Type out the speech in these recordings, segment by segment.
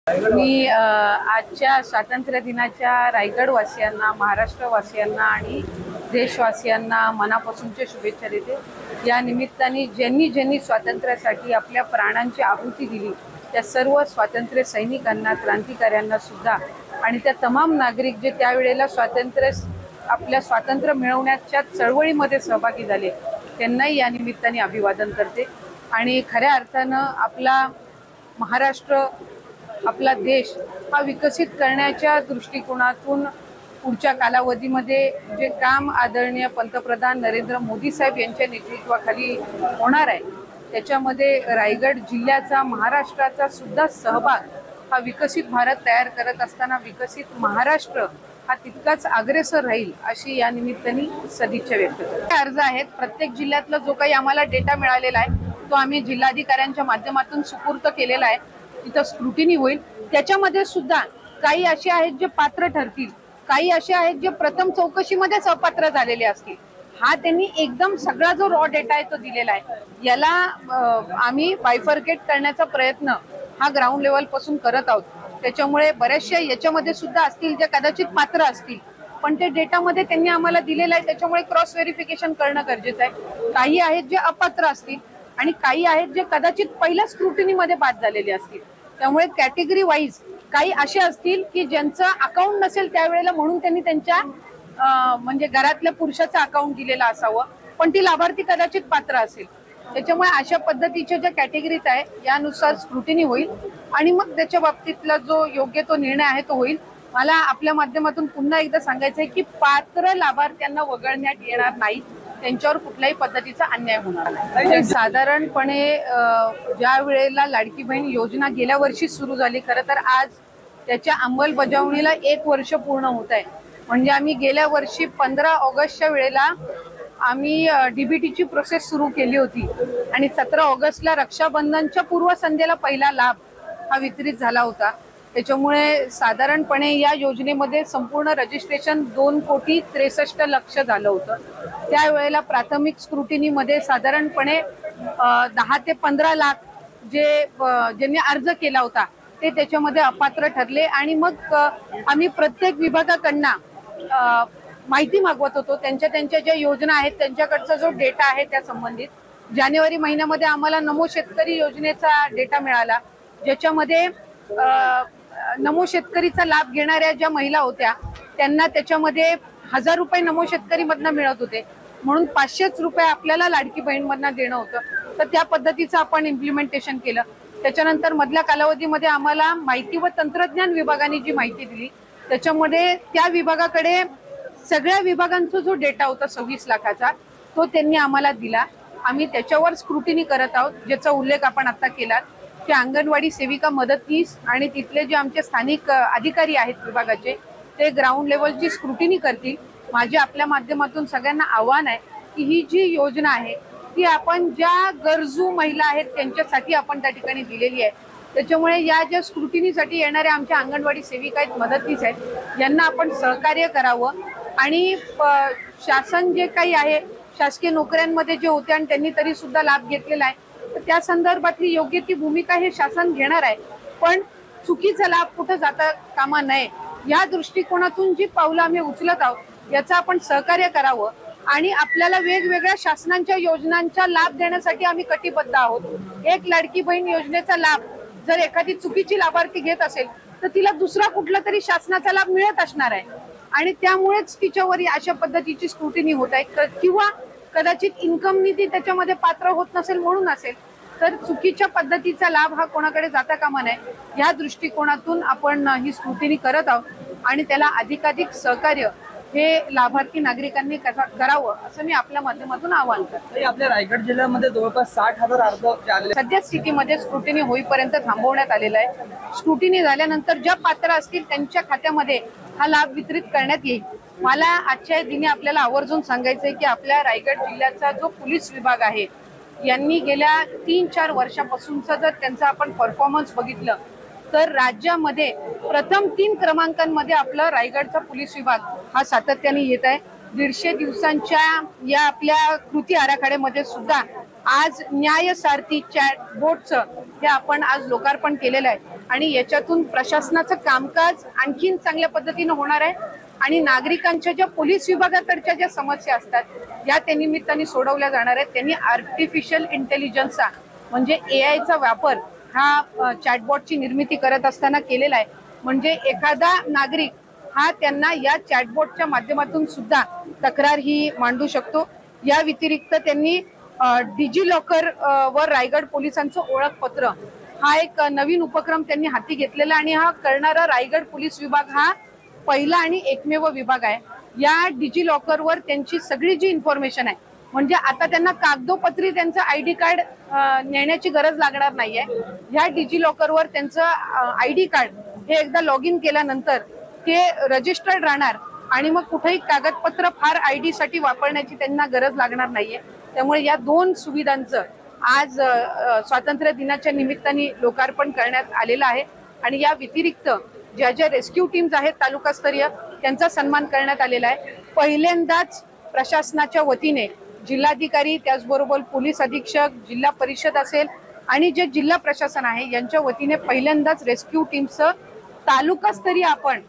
मी आजच्या स्वातंत्र्य दिनाच्या रायगडवासियांना, महाराष्ट्रवासियांना आणि देशवासियांना मनापासूनच्या शुभेच्छा देते। या निमित्ताने ज्यांनी स्वातंत्र्यासाठी आपल्या प्राणांची आहुती दिली त्या सर्व स्वातंत्र्य सैनिकांना, क्रांतिकाऱ्यांना सुद्धा आणि त्या तमाम नागरिक जे त्यावेळेला आपल्या स्वातंत्र्य मिळवण्याच्या चळवळीमध्ये सहभागी झाले त्यांनाही या निमित्ताने अभिवादन करते। आणि खऱ्या अर्थानं आपला महाराष्ट्र, आपला देश हा विकसित करण्याच्या दृष्टिकोनातून पुढच्या कालावधीमध्ये जे काम आदरणीय पंतप्रधान नरेंद्र मोदी साहेब यांच्या नेतृत्वाखाली होणार आहे त्याच्यामध्ये रायगड जिल्ह्याचा, महाराष्ट्राचा सुद्धा सहभाग हा विकसित भारत तयार करत असताना विकसित महाराष्ट्र हा तितकाच अग्रेसर राहील अशी या निमित्ताने सदिच्छा व्यक्त करते। अर्ज आहेत, प्रत्येक जिल्ह्यातला जो काही आम्हाला डेटा मिळालेला आहे तो आम्ही जिल्हाधिकाऱ्यांच्या माध्यमातून सुपूर्द केलेला आहे। तिथं स्क्रुटिनी होईल। त्याच्यामध्ये सुद्धा काही असे आहेत जे पात्र ठरतील, काही असे आहेत जे प्रथम चौकशीमध्येच अपात्र झालेले असतील। हा त्यांनी एकदम सगळा जो रॉ डेटा आहे तो दिलेला आहे। याला आम्ही बायफर्केट करण्याचा प्रयत्न हा ग्राउंड लेवल पासून करत आहोत। त्याच्यामुळे बऱ्याचशा याच्यामध्ये सुद्धा असतील जे कदाचित पात्र असतील, पण ते डेटामध्ये त्यांनी आम्हाला दिलेलं आहे, त्याच्यामुळे क्रॉस व्हेरिफिकेशन करणं गरजेचं आहे। काही आहेत जे अपात्र असतील आणि काही आहेत जे कदाचित पहिल्या स्क्रुटिनीमध्ये बाद झालेले असतील। त्यामुळे कॅटेगरी वाईज काही असे असतील की ज्यांचं अकाउंट नसेल त्यावेळेला म्हणून त्यांनी त्यांच्या म्हणजे घरातल्या पुरुषाचं अकाउंट दिलेलं असावं, पण ती लाभार्थी कदाचित पात्र असेल। त्याच्यामुळे अशा पद्धतीच्या ज्या कॅटेगरीज आहे यानुसार स्क्रुटिनी होईल आणि मग त्याच्या बाबतीतला जो योग्य तो निर्णय आहे तो होईल। मला आपल्या माध्यमातून पुन्हा एकदा सांगायचं आहे की पात्र लाभार्थ्यांना वगळण्यात येणार नाही, त्यांच्यावर कुठल्याही पद्धतीचा अन्याय होणार नाही। साधारणपणे ज्या वेळेला लाडकी बहीण योजना गेल्या वर्षी सुरू झाली, खरं तर आज त्याच्या अंमलबजावणीला 1 वर्ष पूर्ण होत आहे। म्हणजे आम्ही गेल्या वर्षी 15 ऑगस्टच्या वेळेला आम्ही डीबीटीची प्रोसेस सुरू केली होती आणि 17 ऑगस्टला रक्षाबंधनच्या पूर्वसंध्येला पहिला लाभ हा वितरित झाला होता। त्याच्यामुळे साधारणपणे या योजनेमध्ये संपूर्ण रजिस्ट्रेशन 2,63,00,000 झालं होतं। त्यावेळेला प्राथमिक स्क्रुटिनीमध्ये साधारणपणे 10 ते 15 लाख ज्यांनी अर्ज केला होता ते त्याच्यामध्ये अपात्र ठरले आणि मग आम्ही प्रत्येक विभागाकडनं माहिती मागवत होतो, त्यांच्या ज्या योजना आहेत त्यांच्याकडचा जो डेटा आहे त्या संबंधित। जानेवारी महिन्यामध्ये आम्हाला नमो शेतकरी योजनेचा डेटा मिळाला, ज्याच्यामध्ये नमो शेतकरीचा लाभ घेणाऱ्या ज्या महिला होत्या त्यांना त्याच्यामध्ये 1000 रुपये नमो शेतकरी मधनं मिळत होते, म्हणून 500 रुपये आपल्याला लाडकी बहीण मधनं देणं होतं। तर त्या पद्धतीचं आपण इम्प्लिमेंटेशन केलं। त्याच्यानंतर मधल्या कालावधीमध्ये आम्हाला माहिती व तंत्रज्ञान विभागाने जी माहिती दिली त्याच्यामध्ये त्या विभागाकडे सगळ्या विभागांचा जो डेटा होता 26 लाखाचा तो त्यांनी आम्हाला दिला। आम्ही त्याच्यावर स्क्रुटिनी करत आहोत, ज्याचा उल्लेख आपण आता केला की अंगणवाडी सेविका, मदतनीस आणि तिथले जे आमचे स्थानिक अधिकारी आहेत विभागाचे ते ग्राउंड लेवलची स्क्रुटिनी करतील। माझे आपल्या माध्यमातून सगळ्यांना आव्हान आहे की ही जी योजना आहे ती आपण ज्या गरजू महिला आहेत त्यांच्यासाठी आपण त्या ठिकाणी दिलेली आहे। त्याच्यामुळे या ज्या स्क्रुटिनीसाठी येणाऱ्या आमच्या अंगणवाडी सेविका आहेत, मदतनीस आहेत, यांना आपण सहकार्य करावं आणि शासन जे काही आहे शासकीय नोकऱ्यांमध्ये जे होते आणि त्यांनी तरी सुद्धा लाभ घेतलेला आहे तर त्या संदर्भातली योग्य ती भूमिका हे शासन घेणार आहे, पण चुकीचा लाभ कुठं जाता कामा नये या दृष्टिकोनातून जी पावलं आम्ही उचलत आहोत याचं आपण सहकार्य करावं आणि आपल्याला वेगवेगळ्या शासनांच्या योजनांचा लाभ देण्यासाठी आम्ही कटिबद्ध आहोत। एक लाडकी बहीण योजनेचा लाभ जर एखादी चुकीची लाभार्थी घेत असेल तर तिला दुसरा कुठला तरी शासनाचा लाभ मिळत असणार आहे आणि त्यामुळेच तिच्यावर अशा पद्धतीची स्क्रुटिनी होत आहे किंवा कदाचित इन्कम निधी त्याच्यामध्ये पात्र होत नसेल म्हणून असेल तर चुकीच्या पद्धतीचा लाभ हा कोणाकडे जाता कामा नये या दृष्टिकोनातून आपण ही स्क्रुटिनी करत आहोत आणि त्याला अधिकाधिक सहकार्य हे लाभार्थी नागरिकांनी करावं असं मी आपल्या माध्यमातून आवाहन करते। आपल्या रायगड जिल्ह्यामध्ये जवळपास 60,000 अर्ज सध्या स्थितीमध्ये स्क्रुटिनी होईपर्यंत थांबवण्यात आलेला आहे। स्क्रुटिनी झाल्यानंतर ज्या पात्र असतील त्यांच्या खात्यामध्ये हा लाभ वितरित करण्यात येईल। मला आजच्या दिनी आपल्याला आवर्जून सांगायचंय की आपल्या रायगड जिल्ह्याचा जो पोलीस विभाग आहे यांनी गेल्या 3-4 वर्षापासूनचा जर त्यांचा आपण परफॉर्मन्स बघितलं तर राज्यामध्ये प्रथम 3 क्रमांकांमध्ये आपलं रायगडचा पोलीस विभाग हा सातत्याने येत आहे। 150 दिवसांच्या या आपल्या कृती आराखड्यामध्ये सुद्धा आज न्याय सारथी चॅट बोटचं हे आपण आज लोकार्पण केलेलं आहे आणि याच्यातून प्रशासनाचं कामकाज आणखीन चांगल्या पद्धतीनं होणार आहे आणि नागरिकांच्या ज्या पोलीस विभागाकडच्या ज्या समस्या असतात या त्या निमित्ताने सोडवल्या जाणार आहेत. त्यांनी आर्टिफिशियल इंटेलिजन्सचा म्हणजे AIचा वापर हा चॅटबॉटची निर्मिती करत असताना केलेला आहे. म्हणजे एखादा नागरिक हा त्यांना या चॅटबॉटच्या माध्यमातून सुद्धा तक्रार ही मांडू शकतो. या व्यतिरिक्त त्यांनी डिजी लॉकर वर रायगड पोलिसांचं ओळखपत्र हा एक नवीन उपक्रम त्यांनी हाती घेतलेला आणि हा करणारा रायगड पोलीस विभाग हा पहिला आणि एकमेव विभाग आहे. या डिजी लॉकर वर त्यांची सगळी जी इन्फॉर्मेशन आहे म्हणजे आता त्यांना कागदोपत्री त्यांचं ID कार्ड नेण्याची गरज लागणार नाहीये. ह्या डिजी लॉकर वर त्यांचं ID कार्ड हे एकदा लॉग इन केल्यानंतर ते रजिस्टर्ड राहणार आणि मग कुठेही कागदपत्र फार ID साठी वापरण्याची त्यांना गरज लागणार नाहीये. त्यामुळे या दोन सुविधांचं आज स्वातंत्र्य दिनाच्या निमित्ताने लोकार्पण करण्यात आलेलं आहे आणि या व्यतिरिक्त ज्या ज्या रेस्क्यू टीम्स आहेत तालुकास्तरीय त्यांचा सन्मान करण्यात आलेला आहे. पहिल्यांदाच प्रशासनाच्या वतीने जिल्हाधिकारी त्याचबरोबर पोलीस अधीक्षक जिल्हा परिषद असेल आणि जे जिल्हा प्रशासन आहे यांच्या वतीने पहिल्यांदाच रेस्क्यू टीमचं तालुकास्तरीय आपण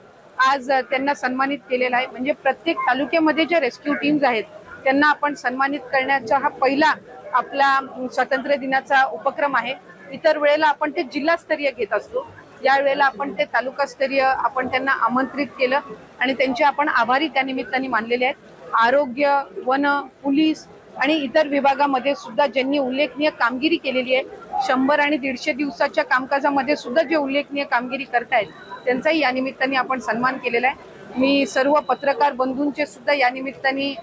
आज त्यांना सन्मानित केलेला आहे. म्हणजे प्रत्येक तालुक्यामध्ये ज्या रेस्क्यू टीम्स आहेत त्यांना आपण सन्मानित करण्याचा हा पहिला आपला स्वातंत्र्य दिनाचा उपक्रम आहे. इतर वेळेला आपण ते जिल्हास्तरीय घेत असतो, या वेळेला आपण ते तालुकास्तरीय आपण त्यांना आमंत्रित केलं आणि त्यांचे आपण आभारी त्या निमित्ताने मानलेले आहेत. आरोग्य, वन, पोलीस आणि इतर विभागामध्ये सुद्धा ज्यांनी उल्लेखनीय कामगिरी केलेली आहे 100 आणि 150 दिवसाच्या कामकाजामध्ये सुद्धा जे उल्लेखनीय कामगिरी करतायत त्यांचाही या निमित्ताने आपण सन्मान केलेला आहे. मी सर्व पत्रकार बंधूंचे सुद्धा या निमित्ताने